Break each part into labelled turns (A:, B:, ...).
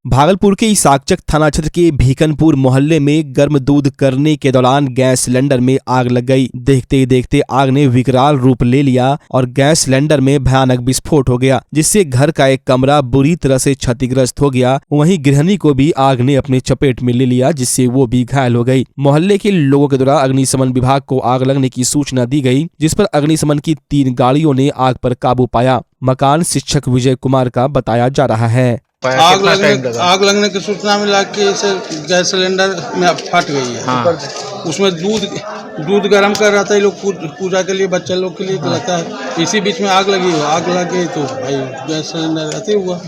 A: भागलपुर के इसाकचक थाना क्षेत्र के भीकनपुर मोहल्ले में गर्म दूध करने के दौरान गैस सिलेंडर में आग लग गई। देखते ही देखते आग ने विकराल रूप ले लिया और गैस सिलेंडर में भयानक विस्फोट हो गया, जिससे घर का एक कमरा बुरी तरह से क्षतिग्रस्त हो गया। वहीं गृहिणी को भी आग ने अपने चपेट में ले लिया, जिससे वो भी घायल हो गई। मोहल्ले के लोगों के द्वारा अग्निशमन विभाग को आग लगने की सूचना दी गई, जिस पर अग्निशमन की 3 गाड़ियों ने आग पर काबू पाया। मकान शिक्षक विजय कुमार का बताया जा रहा है।
B: आग लगने की सूचना मिला कि इसे गैस सिलेंडर में फट गई है। हाँ। उसमें दूध गर्म कर रहा था, ये लोग पूजा के लिए, बच्चे लोग के लिए लगता है। इसी बीच में आग लगी तो भाई गैस सिलेंडर ऐसे हुआ।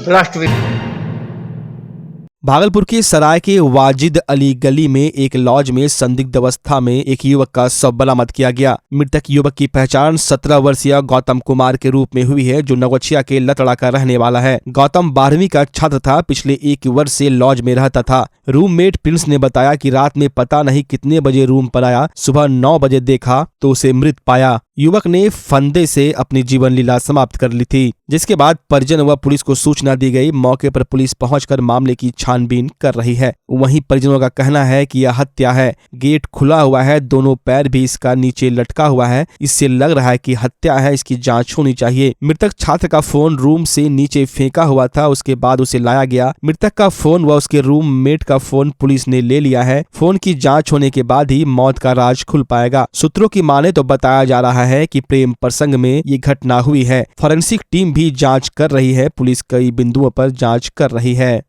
A: भागलपुर के सराय के वाजिद अली गली में एक लॉज में संदिग्ध अवस्था में एक युवक का शव बरामद किया गया। मृतक युवक की पहचान 17 वर्षीय गौतम कुमार के रूप में हुई है, जो नवगछिया के लतड़ा का रहने वाला है। गौतम 12वीं का छात्र था, पिछले 1 वर्ष से लॉज में रहता था। रूममेट प्रिंस ने बताया कि रात में पता नहीं कितने बजे रूम पर आया, सुबह 9 बजे देखा तो उसे मृत पाया। युवक ने फंदे से अपनी जीवन लीला समाप्त कर ली थी, जिसके बाद परिजन व पुलिस को सूचना दी गई। मौके पर पुलिस पहुंचकर मामले की छानबीन कर रही है। वहीं परिजनों का कहना है कि यह हत्या है। गेट खुला हुआ है, दोनों पैर भी इसका नीचे लटका हुआ है। इससे लग रहा है कि हत्या है, इसकी जांच होनी चाहिए। मृतक छात्र का फोन रूम से नीचे फेंका हुआ था, उसके बाद उसे लाया गया। मृतक का फोन व उसके रूममेट का फोन पुलिस ने ले लिया है। फोन की जाँच होने के बाद ही मौत का राज खुल पाएगा। सूत्रों की माने तो बताया जा रहा है कि प्रेम प्रसंग में ये घटना हुई है। फॉरेंसिक टीम भी जांच कर रही है। पुलिस कई बिंदुओं पर जांच कर रही है।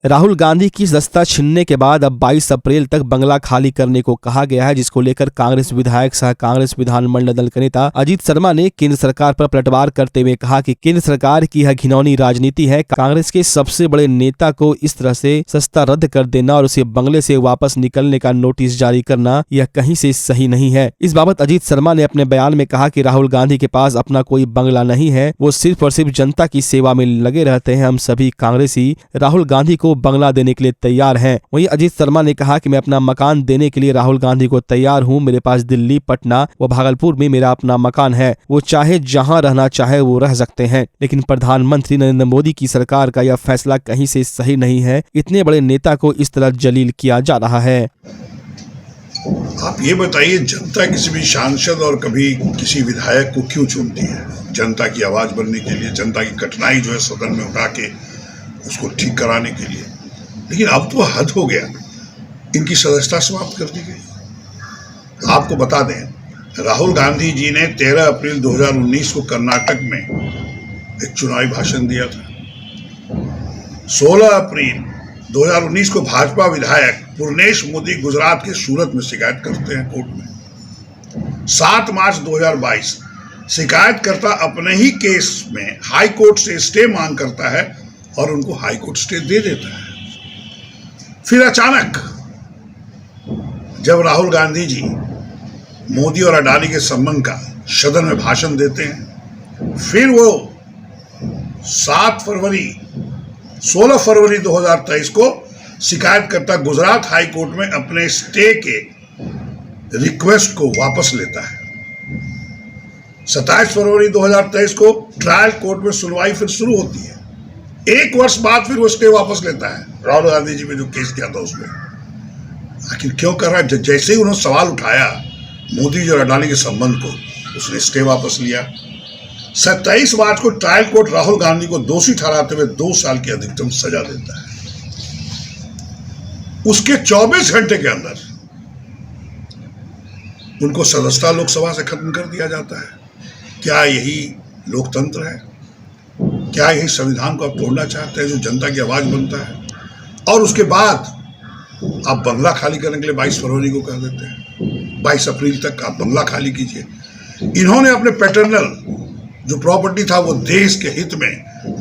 A: राहुल गांधी की सदस्यता छीनने के बाद अब 22 अप्रैल तक बंगला खाली करने को कहा गया है, जिसको लेकर कांग्रेस विधायक सह कांग्रेस विधानमंडल दल के नेता अजीत शर्मा ने केंद्र सरकार पर पलटवार करते हुए कहा कि केंद्र सरकार की यह घिनौनी राजनीति है। कांग्रेस के सबसे बड़े नेता को इस तरह से सदस्यता रद्द कर देना और उसे बंगले से वापस निकलने का नोटिस जारी करना, यह कहीं से सही नहीं है। इस बाबत अजीत शर्मा ने अपने बयान में कहा कि राहुल गांधी के पास अपना कोई बंगला नहीं है, वो सिर्फ और सिर्फ जनता की सेवा में लगे रहते हैं। हम सभी कांग्रेसी राहुल गांधी को बंगला देने के लिए तैयार हैं। वहीं अजीत शर्मा ने कहा कि मैं अपना मकान देने के लिए राहुल गांधी को तैयार हूं। मेरे पास दिल्ली, पटना व भागलपुर में मेरा अपना मकान है। वो चाहे जहां रहना चाहे वो रह सकते हैं। लेकिन प्रधानमंत्री नरेंद्र मोदी की सरकार का यह फैसला कहीं से सही नहीं है। इतने बड़े नेता को इस तरह जलील किया जा रहा है।
C: आप ये बताइए, जनता किसी भी सांसद और कभी किसी विधायक को क्यों चुनती है? जनता की आवाज बनने के लिए, जनता की कठिनाई जो है सदन में उठा के उसको ठीक कराने के लिए। लेकिन अब तो हद हो गया, इनकी सदस्यता समाप्त कर दी गई। आपको बता दें, राहुल गांधी जी ने 13 अप्रैल 2019 को कर्नाटक में एक चुनावी भाषण दिया था। 16 अप्रैल 2019 को भाजपा विधायक पूर्णेश मोदी गुजरात के सूरत में शिकायत करते हैं कोर्ट में। 7 मार्च 2022 शिकायतकर्ता अपने ही केस में हाई कोर्ट से स्टे मांग करता है और उनको हाई कोर्ट स्टे दे देता है। फिर अचानक जब राहुल गांधी जी मोदी और अडानी के संबंध का सदन में भाषण देते हैं, फिर वो 16 फरवरी 2023 को शिकायतकर्ता गुजरात हाई कोर्ट में अपने स्टे के रिक्वेस्ट को वापस लेता है। 27 फरवरी 2023 को ट्रायल कोर्ट में सुनवाई फिर शुरू होती है। 1 वर्ष बाद फिर वो स्टे वापस लेता है। राहुल गांधी जी ने जो केस किया था उसमें आखिर क्यों कर रहा है? जैसे ही उन्होंने सवाल उठाया मोदी जी और अडानी के संबंध को, उसने स्टे वापस लिया। 27 मार्च को ट्रायल कोर्ट राहुल गांधी को दोषी ठहराते हुए 2 साल की अधिकतम सजा देता है। उसके 24 घंटे के अंदर उनको सदस्यता लोकसभा से खत्म कर दिया जाता है। क्या यही लोकतंत्र है? क्या यही संविधान को आप तोड़ना चाहते हैं, जो जनता की आवाज बनता है? और उसके बाद आप बंगला खाली करने के लिए 22 फरवरी को कह देते हैं। 22 अप्रैल तक आप बंगला खाली कीजिए। इन्होंने अपने पैटर्नल जो प्रॉपर्टी था वो देश के हित में,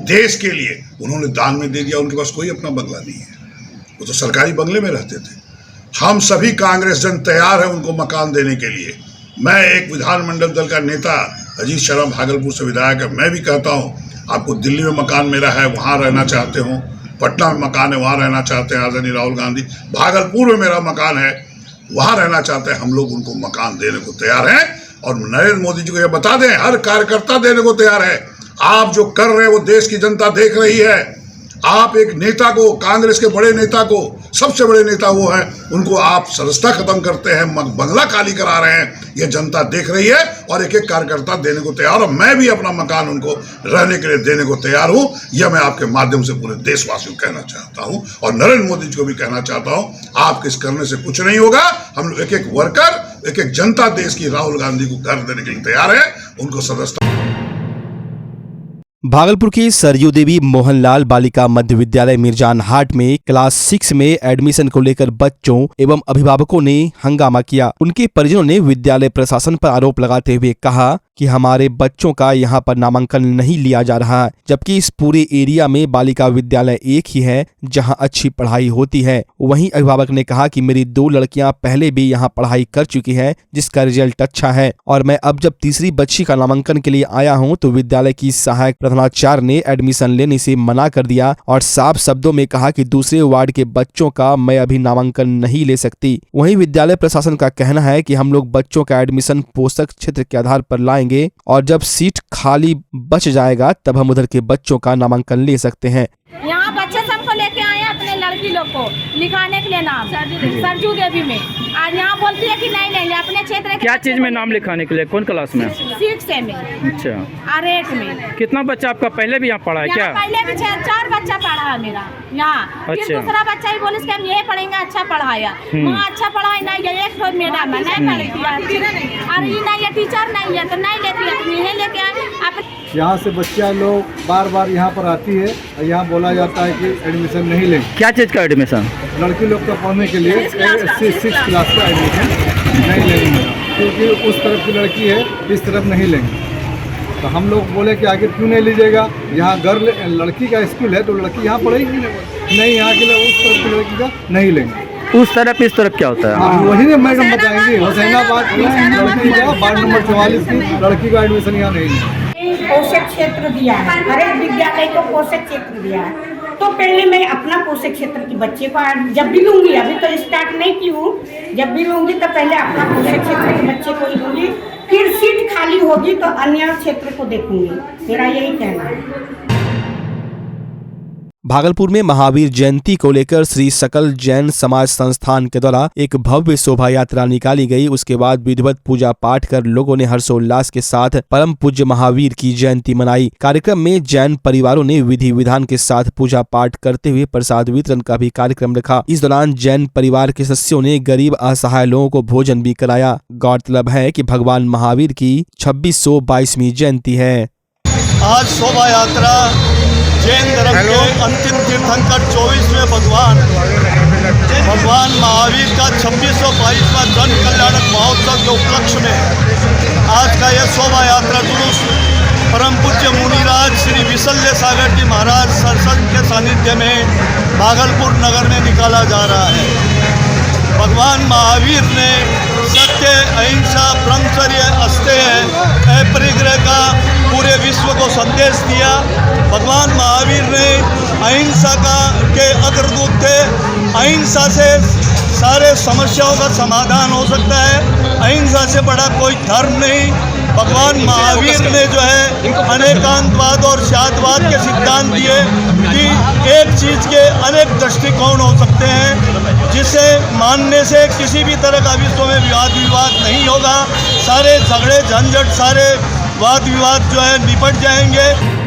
C: देश के लिए उन्होंने दान में दे दिया। उनके पास कोई अपना बंगला नहीं है, वो तो सरकारी बंगले में रहते थे। हम सभी कांग्रेस जन तैयार है उनको मकान देने के लिए। मैं एक विधानमंडल दल का नेता अजीत शर्मा भागलपुर से विधायक है, मैं भी कहता हूँ आपको दिल्ली में मकान मेरा है, वहाँ रहना चाहते हो, पटना में मकान है, वहाँ रहना चाहते हैं आदरणीय राहुल गांधी, भागलपुर में मेरा मकान है, वहाँ रहना चाहते हैं, हम लोग उनको मकान देने को तैयार हैं। और नरेंद्र मोदी जी को यह बता दें, हर कार्यकर्ता देने को तैयार है। आप जो कर रहे हैं वो देश की जनता देख रही है। आप एक नेता को, कांग्रेस के बड़े नेता को, सबसे बड़े नेता वो है, उनको आप सदस्यता खत्म करते हैं, बंगला खाली करा रहे हैं। ये जनता देख रही है और एक एक कार्यकर्ता देने को तैयार, और मैं भी अपना मकान उनको रहने के लिए देने को तैयार हूं। यह मैं आपके माध्यम से पूरे देशवासियों को कहना चाहता हूं और नरेंद्र मोदी जी को भी कहना चाहता हूं, आपके इस करने से कुछ नहीं होगा। हम लोग एक एक वर्कर, एक एक जनता देश की राहुल गांधी को घर देने के लिए तैयार है, उनको सदस्यता।
A: भागलपुर की सरयू देवी मोहनलाल बालिका मध्य विद्यालय मिर्जान हाट में क्लास 6 में एडमिशन को लेकर बच्चों एवं अभिभावकों ने हंगामा किया। उनके परिजनों ने विद्यालय प्रशासन पर आरोप लगाते हुए कहा कि हमारे बच्चों का यहाँ पर नामांकन नहीं लिया जा रहा है, जबकि इस पूरे एरिया में बालिका विद्यालय एक ही है जहाँ अच्छी पढ़ाई होती है। वहीं अभिभावक ने कहा कि मेरी 2 लड़कियां पहले भी यहाँ पढ़ाई कर चुकी है, जिसका रिजल्ट अच्छा है, और मैं अब जब तीसरी बच्ची का नामांकन के लिए आया हूँ तो विद्यालय की सहायक प्रधानाचार्य ने एडमिशन लेने से मना कर दिया और साफ शब्दों में कहा कि दूसरे वार्ड के बच्चों का मैं अभी नामांकन नहीं ले सकती। वहीं विद्यालय प्रशासन का कहना है कि हम लोग बच्चों का एडमिशन पोषक क्षेत्र के आधार पर लाएंगे और जब सीट खाली बच जाएगा तब हम उधर के बच्चों का नामांकन ले सकते हैं।
D: यहाँ बच्चे सबको लेके आए हैं अपने लड़की लोग को लिखाने के लिए नाम सरजू देवी में, और यहाँ बोलती है कि नहीं लेंगे अपने क्षेत्र के।
E: क्या चीज में नाम लिखाने के लिए? कौन क्लास में?
D: 6 में।
E: अच्छा,
D: और 8 में।
E: कितना बच्चा आपका पहले भी यहाँ पढ़ा है क्या?
D: पहले भी 4 बच्चा पढ़ा है मेरा यहाँ। फिर
E: अच्छा।
D: दूसरा बच्चा ही बोले हम ये पढ़ेंगे, अच्छा पढ़ाया वहाँ, अच्छा पढ़ाई नहीं है, एक मैडम है नहीं पढ़ती है, और ये नहीं है टीचर नहीं है तो नहीं लेती है, यही लेके आए।
F: यहाँ से बच्चा लोग बार बार यहाँ पर आती है और यहाँ बोला जाता है कि एडमिशन नहीं लेंगे।
E: क्या चीज का एडमिशन?
F: लड़की लोग का पढ़ने के लिए 6 क्लास का एडमिशन नहीं लेंगे, क्योंकि उस तरफ की लड़की है, इस तरफ नहीं लेंगे। तो हम लोग बोले कि आगे क्यों नहीं लीजिएगा, यहाँ लड़की का स्कूल है तो लड़की यहाँ पढ़ेगी नहीं, यहाँ के लिए उस तरफ की लड़की का नहीं लेंगे।
E: उस तरफ इस तरफ क्या होता है?
F: हाँ, वही ने मैडम बताएंगे। हुसैनाबाद की लड़की का वार्ड नंबर 44 की लड़की का एडमिशन यहाँ नहीं है।
G: पोषक क्षेत्र दिया है, हर एक विद्यालय को पोषक क्षेत्र दिया है, तो पहले मैं अपना पोषक क्षेत्र की बच्चे को जब भी लूंगी, अभी तो स्टार्ट नहीं की हूँ, जब भी लूंगी तो पहले अपना पोषक क्षेत्र के बच्चे को ही लूंगी, फिर सीट खाली होगी तो अन्य क्षेत्र को देखूंगी। मेरा यही कहना है।
A: भागलपुर में महावीर जयंती को लेकर श्री सकल जैन समाज संस्थान के द्वारा एक भव्य शोभा यात्रा निकाली गई। उसके बाद विधिवत पूजा पाठ कर लोगों ने हर्षोल्लास के साथ परम पूज्य महावीर की जयंती मनाई। कार्यक्रम में जैन परिवारों ने विधि विधान के साथ पूजा पाठ करते हुए प्रसाद वितरण का भी कार्यक्रम रखा। इस दौरान जैन परिवार के सदस्यों ने गरीब असहाय लोगों को भोजन भी कराया। गौरतलब है कि भगवान महावीर की 2622वीं जयंती है।
H: आज शोभा यात्रा जैन धर्म के अंतिम तीर्थंकर 24वें भगवान महावीर का 2622वां जन कल्याणक महोत्सव के उपलक्ष्य में आज का यह शोभा यात्रा जुलूस परम पूज्य मुनिराज श्री विशल्य सागर जी महाराज सरसद के सानिध्य में भागलपुर नगर में निकाला जा रहा है। भगवान महावीर ने सत्य, अहिंसा, ब्रह्मचर्य, अस्तेय, अपरिग्रह का पूरे विश्व को संदेश दिया। भगवान महावीर ने अहिंसा के अग्रदूत थे। अहिंसा से सारे समस्याओं का समाधान हो सकता है, अहिंसा से बड़ा कोई धर्म नहीं। भगवान महावीर ने जो है अनेकांतवाद और शादवाद के सिद्धांत दिए कि एक चीज़ के अनेक दृष्टिकोण हो सकते हैं, जिसे मानने से किसी भी तरह का विश्व में वाद विवाद नहीं होगा। सारे झगड़े झंझट, सारे वाद विवाद जो है निपट जाएंगे।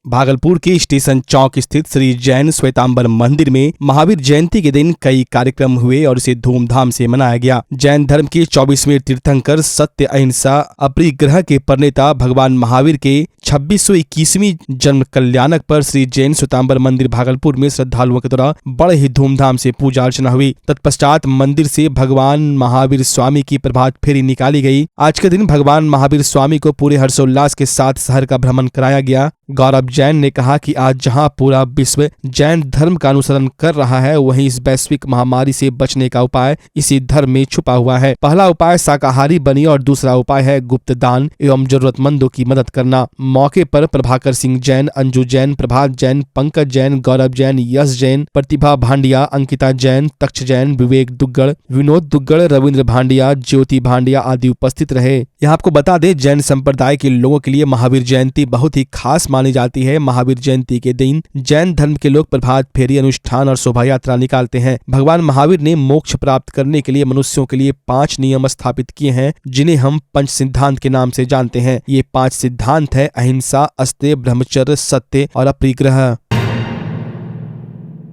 A: भागलपुर के स्टेशन चौक स्थित श्री जैन श्वेतांबर मंदिर में महावीर जयंती के दिन कई कार्यक्रम हुए और इसे धूमधाम से मनाया गया। जैन धर्म के 24वें तीर्थंकर, सत्य, अहिंसा, अपरिग्रह के प्रणेता भगवान महावीर के 2621वीं जन्म कल्याणक पर श्री जैन श्वेतांबर मंदिर भागलपुर में श्रद्धालुओं के द्वारा बड़े ही धूमधाम से पूजा अर्चना हुई। तत्पश्चात मंदिर से भगवान महावीर स्वामी की प्रभात फेरी निकाली गई। आज के दिन भगवान महावीर स्वामी को पूरे हर्षोल्लास के साथ शहर का भ्रमण कराया गया। गौरव जैन ने कहा कि आज जहां पूरा विश्व जैन धर्म का अनुसरण कर रहा है, वहीं इस वैश्विक महामारी से बचने का उपाय इसी धर्म में छुपा हुआ है। पहला उपाय शाकाहारी बनिए और दूसरा उपाय है गुप्त दान एवं जरूरतमंदों की मदद करना। मौके पर प्रभाकर सिंह जैन, अंजू जैन, प्रभात जैन, पंकज जैन, गौरव जैन, यश जैन, प्रतिभा भांडिया, अंकिता जैन, तक्ष जैन, विवेक दुग्गड़, विनोद दुग्गड़, रविंद्र भांडिया, ज्योति भांडिया आदि उपस्थित रहे। यहाँ आपको बता दें, जैन संप्रदाय के लोगों के लिए महावीर जयंती बहुत ही खास मानी जाती है। महावीर जयंती के दिन जैन धर्म के लोग प्रभात फेरी, अनुष्ठान और शोभा यात्रा निकालते हैं। भगवान महावीर ने मोक्ष प्राप्त करने के लिए मनुष्यों के लिए 5 नियम स्थापित किए हैं, जिन्हें हम पंच सिद्धांत के नाम से जानते हैं। ये 5 सिद्धांत है अहिंसा, अस्तेय, ब्रह्मचर्य, सत्य और अपरिग्रह।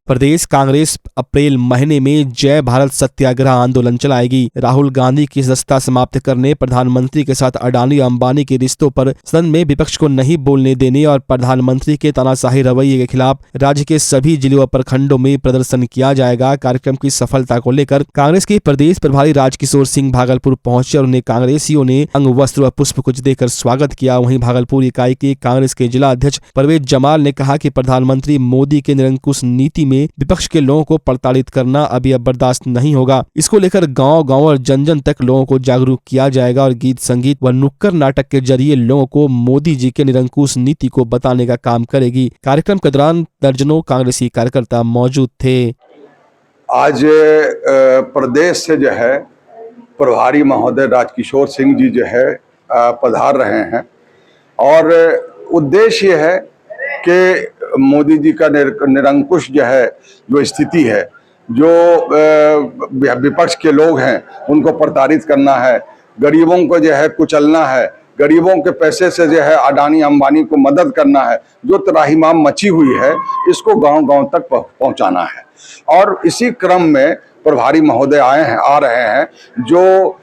A: प्रदेश कांग्रेस अप्रैल महीने में जय भारत सत्याग्रह आंदोलन चलाएगी। राहुल गांधी की सत्ता समाप्त करने, प्रधानमंत्री के साथ अडानी अंबानी के रिश्तों पर सदन में विपक्ष को नहीं बोलने देने और प्रधानमंत्री के तानाशाही रवैये के खिलाफ राज्य के सभी जिलों और प्रखंडों में प्रदर्शन किया जाएगा। कार्यक्रम की सफलता को लेकर कांग्रेस के प्रदेश प्रभारी राजकिशोर सिंह भागलपुर पहुंचे और उन्हें कांग्रेसियों ने अंग वस्त्र व पुष्प कुछ देकर स्वागत किया। वहीं भागलपुर इकाई के कांग्रेस के जिला अध्यक्ष परवेज जमाल ने कहा कि प्रधानमंत्री मोदी के निरंकुश नीति में विपक्ष के लोगों को प्रताड़ित करना अब बर्दाश्त नहीं होगा। इसको लेकर गांव-गांव और जन-जन तक लोगों को जागरूक किया जाएगा और गीत संगीत व नुक्कड़ नाटक के जरिए लोगों को मोदी जी के निरंकुश नीति को बताने का काम करेगी। कार्यक्रम के दौरान दर्जनों कांग्रेसी कार्यकर्ता मौजूद थे।
I: आज प्रदेश से जो है प्रभारी महोदय राजकिशोर सिंह जी जो है पधार रहे हैं और उद्देश्य है कि मोदी जी का निरंकुश जो है जो स्थिति है, जो विपक्ष के लोग हैं उनको प्रताड़ित करना है, गरीबों को जो है कुचलना है, गरीबों के पैसे से जो है अडानी अंबानी को मदद करना है। जो त्राहिमाम मची हुई है इसको गांव-गांव तक पहुंचाना है। और इसी क्रम में प्रभारी महोदय आ रहे हैं जो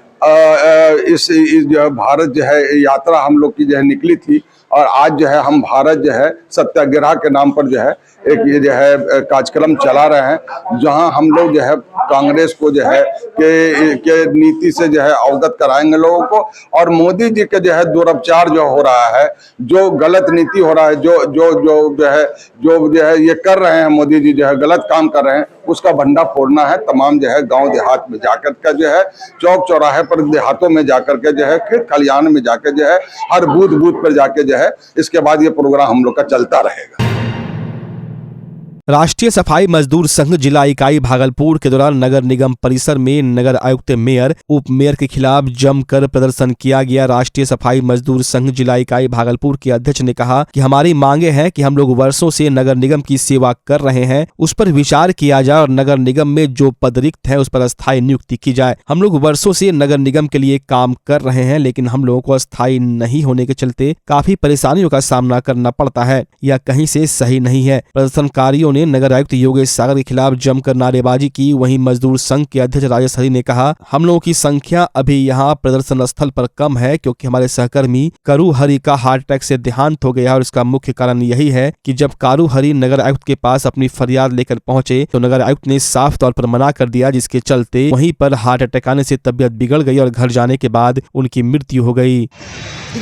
I: इस जो भारत जो है यात्रा हम लोग की जो है निकली थी और आज जो है हम भारत जो है सत्याग्रह के नाम पर जो है एक ये जो है कार्यक्रम चला रहे हैं, जहां हम लोग जो है कांग्रेस को जो है के नीति से जो है अवगत कराएंगे लोगों को और मोदी जी के जो है दुरपचार जो हो रहा है, जो गलत नीति हो रहा है, जो है ये कर रहे हैं मोदी जी जो है गलत काम कर रहे हैं, उसका भंडा फोड़ना है। तमाम जो है गांव देहात में जाकर के जो है चौक चौराहे पर देहातों में जाकर के जो है खेत खलियान में जाकर जो है हर बूथ पर जाके जो है इसके बाद ये प्रोग्राम हम लोग का चलता रहेगा।
A: राष्ट्रीय सफाई मजदूर संघ जिला इकाई भागलपुर के दौरान नगर निगम परिसर में नगर आयुक्त, मेयर, उप मेयर के खिलाफ जमकर प्रदर्शन किया गया। राष्ट्रीय सफाई मजदूर संघ जिला इकाई भागलपुर के अध्यक्ष ने कहा कि हमारी मांगे हैं कि हम लोग वर्षों से नगर निगम की सेवा कर रहे हैं, उस पर विचार किया जाए और नगर निगम में जो पद रिक्त है उस पर अस्थायी नियुक्ति की जाए। हम लोग वर्षों से नगर निगम के लिए काम कर रहे हैं, लेकिन हम लोगों को अस्थायी नहीं होने के चलते काफी परेशानियों का सामना करना पड़ता है। यह कहीं से सही नहीं है। प्रदर्शनकारियों ने नगर आयुक्त योगेश सागर के खिलाफ जमकर नारेबाजी की। वहीं मजदूर संघ के अध्यक्ष राजेश हरी ने कहा, हम लोगों की संख्या अभी यहाँ प्रदर्शन स्थल पर कम है क्योंकि हमारे सहकर्मी करू हरी का हार्ट अटैक से देहांत हो गया और इसका मुख्य कारण यही है कि जब कारू हरी नगर आयुक्त के पास अपनी फरियाद लेकर पहुंचे तो नगर आयुक्त ने साफ तौर पर मना कर दिया, जिसके चलते वहीं पर हार्ट अटैक आने से तबियत बिगड़ गई और घर जाने के बाद उनकी मृत्यु हो गई।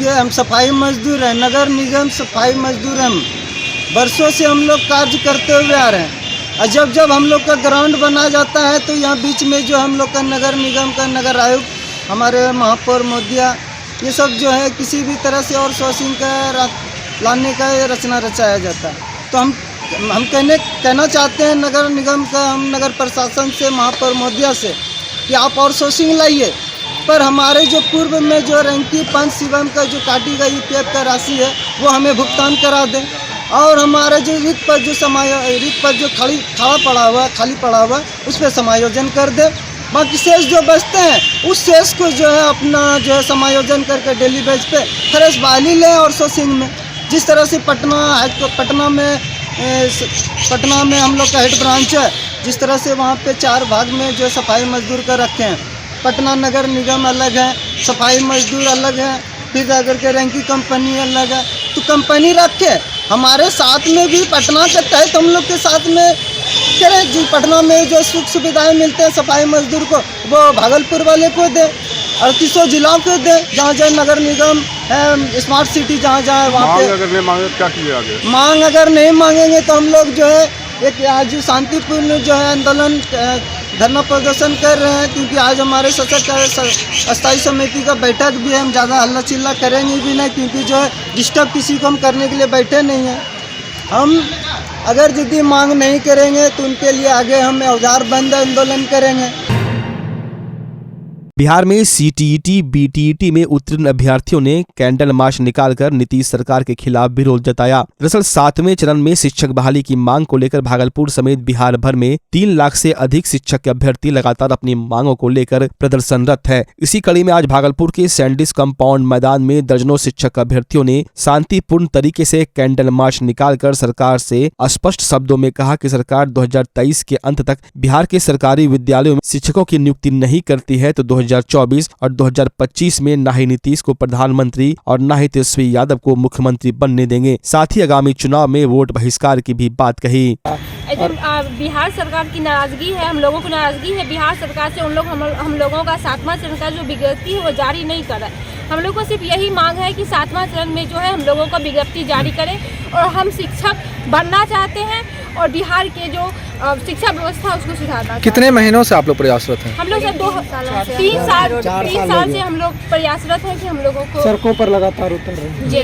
J: हम सफाई मजदूर हैं, नगर निगम सफाई मजदूर हैं, वर्षों से हम लोग कार्य करते हुए आ रहे हैं और जब हम लोग का ग्राउंड बना जाता है तो यहाँ बीच में जो हम लोग का नगर निगम का नगर आयुक्त, हमारे महापौर मोदिया, ये सब जो है किसी भी तरह से और सोर्सिंग का लाने का रचना रचाया जाता है। तो हम कहना चाहते हैं नगर निगम का, हम नगर प्रशासन से, महापौर मोदिया से कि आप और सोर्सिंग लाइए, पर हमारे जो पूर्व में जो रैंकी पंच शिवम का जो काटी गई EPF का राशि है वो हमें भुगतान करा दें और हमारे जो रिक्त पर जो खाली पड़ा हुआ उस पर समायोजन कर दे। बाकी शेष जो बचते हैं उस शेष को जो है अपना जो है समायोजन करके डेली बेस पे फ्रेश बहाली लें और सोर्सिंग में, जिस तरह से पटना में हम लोग का हेड ब्रांच है, जिस तरह से वहाँ पे 4 भाग में जो सफाई मजदूर का रखे हैं। पटना नगर निगम अलग है, सफाई मजदूर अलग है, फिर अगर के रैंकी कंपनी अलग है, तो कंपनी रखे हमारे साथ में भी पटना के तहत हम लोग के साथ में करें। जो पटना में जो सुख सुविधाएं मिलते हैं सफाई मजदूर को वो भागलपुर वाले को दे, 38 जिलों को दे, जहाँ जहाँ नगर निगम है, स्मार्ट सिटी जहाँ जहाँ वहाँ पे अगर नहीं मांगे क्या किया गया? मांग अगर नहीं मांगेंगे तो हम लोग जो है एक आज शांतिपूर्ण जो है आंदोलन धरना प्रदर्शन कर रहे हैं, क्योंकि आज हमारे सशक्त अस्थायी समिति का बैठक भी है। हम ज़्यादा हल्ला चिल्ला करेंगे भी नहीं, क्योंकि जो है डिस्टर्ब किसी को हम करने के लिए बैठे नहीं हैं। हम अगर यदि मांग नहीं करेंगे तो उनके लिए आगे हम औजार बंद आंदोलन करेंगे।
A: बिहार में सीटीईटी बीटीईटी में उत्तीर्ण अभ्यर्थियों ने कैंडल मार्च निकालकर नीतीश सरकार के खिलाफ विरोध जताया। दरअसल 7वें चरण में शिक्षक बहाली की मांग को लेकर भागलपुर समेत बिहार भर में 3 लाख से अधिक शिक्षक अभ्यर्थी लगातार अपनी मांगों को लेकर प्रदर्शनरत है। इसी कड़ी में आज भागलपुर के सैंडिस कंपाउंड मैदान में दर्जनों शिक्षक अभ्यर्थियों ने शांतिपूर्ण तरीके से कैंडल मार्च निकालकर सरकार से स्पष्ट शब्दों में कहा कि सरकार 2023 के अंत तक बिहार के सरकारी विद्यालयों में शिक्षकों की नियुक्ति नहीं करती है तो 2024 और 2025 में न ही नीतीश को प्रधानमंत्री और न ही तेजस्वी यादव को मुख्यमंत्री बनने देंगे। साथ ही आगामी चुनाव में वोट बहिष्कार की भी बात कही।
D: बिहार सरकार की नाराजगी है, हम लोगों की नाराजगी है बिहार सरकार से। हम लोगों का 7वां चरण का जो विज्ञप्ति है वो जारी नहीं कर रहा है। हम लोग को सिर्फ यही मांग है कि 7वां चरण में जो है हम लोगों को विज्ञप्ति जारी करें और हम शिक्षक बनना चाहते हैं और बिहार के जो शिक्षा व्यवस्था उसको सुधारना।
F: कितने महीनों से आप लोग प्रयासरत हैं?
D: हम लोग सर 3 साल से हम लोग प्रयासरत हैं कि हम लोगों को
F: सड़कों पर लगातार उतर रहे हैं।
D: जी।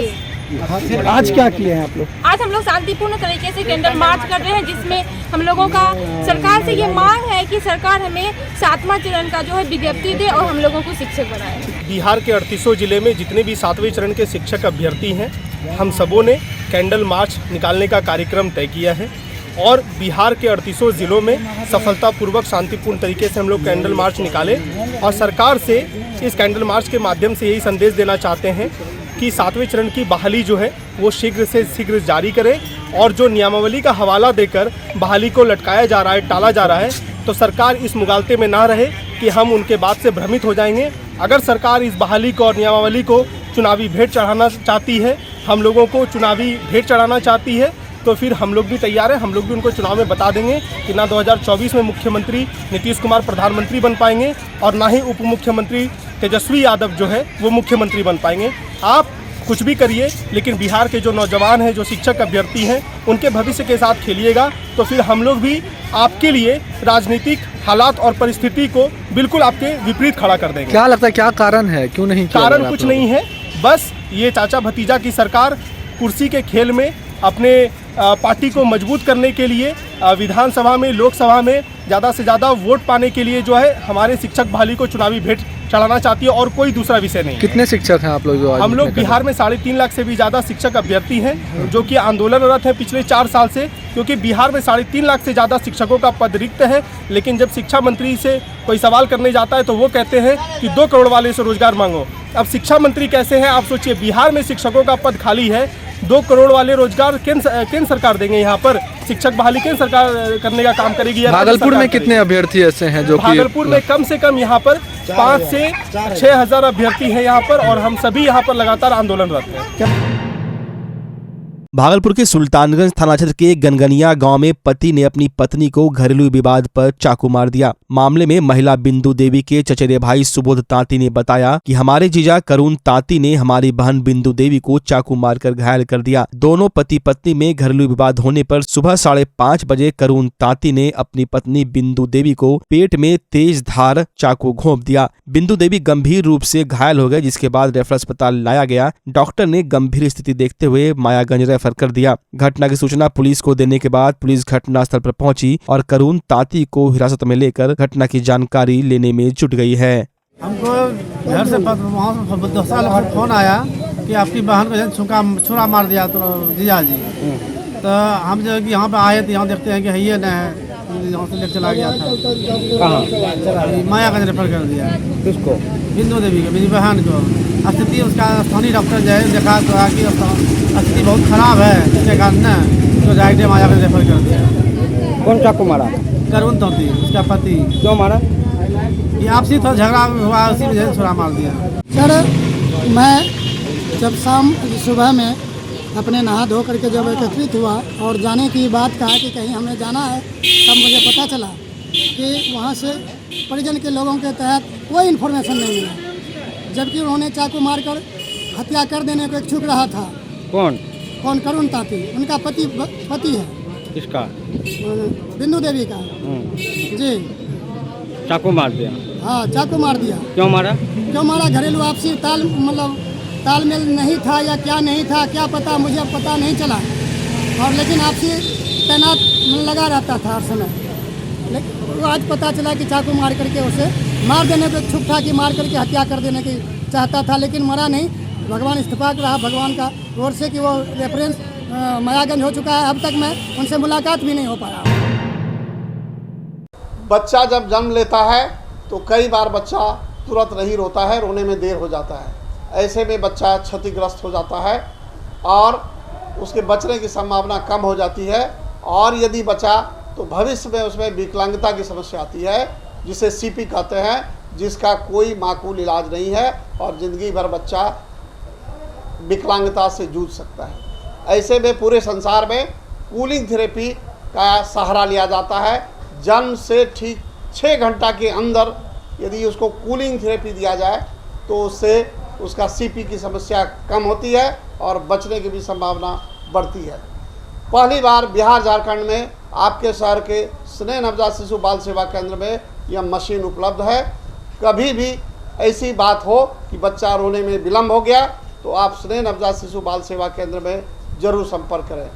F: फिर आज क्या किए हैं आप लोग?
D: आज हम लोग शांतिपूर्ण तरीके से कैंडल मार्च कर रहे हैं, जिसमें हम लोगों का सरकार से ये मांग है कि सरकार हमें 7वां चरण का जो है विज्ञप्ति दे और हम लोगों को शिक्षक बनाए।
K: बिहार के 38 जिले में जितने भी 7वें चरण के शिक्षक अभ्यर्थी हैं, हम सबों ने कैंडल मार्च निकालने का कार्यक्रम तय किया है और बिहार के 38 जिलों में सफलतापूर्वक शांतिपूर्ण तरीके से हम लोग कैंडल मार्च निकाले और सरकार से इस कैंडल मार्च के माध्यम से यही संदेश देना चाहते हैं कि 7वें चरण की बहाली जो है वो शीघ्र से शीघ्र जारी करें और जो नियमावली का हवाला देकर बहाली को लटकाया जा रहा है, टाला जा रहा है, तो सरकार इस मुगालते में ना रहे कि हम उनके बात से भ्रमित हो जाएंगे। अगर सरकार इस बहाली को और नियमावली को चुनावी भेंट चढ़ाना चाहती है, हम लोगों को चुनावी भेंट चढ़ाना चाहती है, तो फिर हम लोग भी तैयार हैं। हम लोग भी उनको चुनाव में बता देंगे कि ना 2024 में मुख्यमंत्री नीतीश कुमार प्रधानमंत्री बन पाएंगे और ना ही उप मुख्यमंत्री तेजस्वी यादव जो है वो मुख्यमंत्री बन पाएंगे। आप कुछ भी करिए, लेकिन बिहार के जो नौजवान हैं, जो शिक्षक अभ्यर्थी हैं, उनके भविष्य के साथ खेलिएगा तो फिर हम लोग भी आपके लिए राजनीतिक हालात और परिस्थिति को बिल्कुल आपके विपरीत खड़ा कर देंगे।
F: क्या लगता है क्या कारण है, क्यों नहीं किया?
K: कारण कुछ नहीं है, बस ये चाचा भतीजा की सरकार कुर्सी के खेल में अपने पार्टी को मजबूत करने के लिए विधानसभा में, लोकसभा में ज़्यादा से ज़्यादा वोट पाने के लिए जो है हमारे शिक्षक बहाली को चुनावी भेंट चढ़ाना चाहती है और कोई दूसरा विषय नहीं।
F: कितने शिक्षक हैं आप लोग जो आज?
K: हम लोग बिहार में 3.5 लाख से भी ज़्यादा शिक्षक अभ्यर्थी हैं जो कि आंदोलनरत हैं पिछले 4 साल से, क्योंकि बिहार में 3.5 लाख से ज़्यादा शिक्षकों का पद रिक्त है। लेकिन जब शिक्षा मंत्री से कोई सवाल करने जाता है तो वो कहते हैं कि 2 करोड़ वाले से रोजगार मांगो। अब शिक्षा मंत्री कैसे हैं आप सोचिए, बिहार में शिक्षकों का पद खाली है, 2 करोड़ वाले रोजगार केंद्र सरकार देंगे, यहाँ पर शिक्षक बहाली केंद्र सरकार करने का काम करेगी।
F: भागलपुर में कितने अभ्यर्थी ऐसे हैं जो
K: भागलपुर में कम से कम यहाँ पर 5 से 6 हज़ार अभ्यर्थी हैं यहाँ पर और हम सभी यहाँ पर लगातार आंदोलनरत हैं।
A: भागलपुर के सुल्तानगंज थाना क्षेत्र के गनगनिया गांव में पति ने अपनी पत्नी को घरेलू विवाद पर चाकू मार दिया। मामले में महिला बिंदु देवी के चचेरे भाई सुबोध तांती ने बताया कि हमारे जीजा करुण तांती ने हमारी बहन बिंदु देवी को चाकू मारकर घायल कर दिया। दोनों पति पत्नी में घरेलू विवाद होने पर सुबह 5:30 बजे करुण तांती ने अपनी पत्नी बिंदु देवी को पेट में तेज धार चाकू घोंप दिया। बिंदु देवी गंभीर रूप से घायल हो गए, जिसके बाद रेफरल अस्पताल लाया गया। डॉक्टर ने गंभीर स्थिति देखते हुए मायागंज रेफर कर दिया। घटना की सूचना पुलिस को देने के बाद पुलिस घटनास्थल पर पहुंची और करुण तांती को हिरासत में लेकर घटना की जानकारी लेने में जुट गई है।
B: हमको घर से वहाँ फोन आया कि आपकी बहन को छुरा मार दिया तो जिया जी, तो हम जो यहाँ पे आए तो यहाँ देखते हैं कि है ये नहीं, यहाँ से लेकर चला गया था। कहाँ? मायागंज रेफर कर दिया।
F: किसको?
B: बिंदु देवी को, मेरी बहन को। स्थिति उसका स्थानीय डॉक्टर जो है देखा तो कि स्थिति बहुत खराब है, इसके कारण ना तो डायरेक्ट मायागंज रेफर कर दिया।
F: कौन चाकू मारा?
B: करुण तांती, उसका पति।
F: क्यों मारा?
B: ये आपसी थोड़ा झगड़ा हुआ, उसी वजह से छुरा मार दिया।
J: सर मैं जब शाम सुबह में अपने नहा धो करके जब एकत्रित हुआ और जाने की बात कहा कि कहीं हमें जाना है, तब मुझे पता चला कि वहाँ से परिजन के लोगों के तहत कोई इन्फॉर्मेशन नहीं मिला, जबकि उन्होंने चाकू मारकर हत्या कर देने को इच्छुक रहा था।
E: कौन?
J: करुण तांती, उनका पति है।
E: किसका?
J: बिंदु देवी का। जी।
E: चाकू मार दिया?
J: हाँ, चाकू मार दिया।
E: क्यों मारा?
J: घरेलू आपसी तालमेल नहीं था या क्या नहीं था, क्या पता, मुझे पता नहीं चला। और लेकिन आपसी तैनात लगा रहता था हर समय। लेकिन आज पता चला कि चाकू मार करके उसे
L: मार देने पे छुप ठा के मार करके हत्या कर देने की चाहता था, लेकिन मरा नहीं। भगवान इत्तेफाक रहा भगवान का ओर से कि वो रेफरेंस मायागंज हो चुका है। अब तक मैं उनसे मुलाकात भी नहीं हो पाया।
M: बच्चा जब जन्म लेता है तो कई बार बच्चा तुरंत नहीं रोता है, रोने में देर हो जाता है। ऐसे में बच्चा क्षतिग्रस्त हो जाता है और उसके बचने की संभावना कम हो जाती है। और यदि बचा तो भविष्य में उसमें विकलांगता की समस्या आती है, जिसे सीपी कहते हैं, जिसका कोई माकूल इलाज नहीं है और ज़िंदगी भर बच्चा विकलांगता से जूझ सकता है। ऐसे में पूरे संसार में कूलिंग थेरेपी का सहारा लिया जाता है। जन्म से ठीक 6 घंटा के अंदर यदि उसको कूलिंग थेरेपी दिया जाए तो उससे उसका सीपी की समस्या कम होती है और बचने की भी संभावना बढ़ती है। पहली बार बिहार झारखंड में आपके शहर के स्नेह नवजात शिशु बाल सेवा केंद्र में यह मशीन उपलब्ध है। कभी भी ऐसी बात हो कि बच्चा रोने में विलम्ब हो गया तो आप स्नेह नवजात शिशु बाल सेवा केंद्र में ज़रूर संपर्क करें।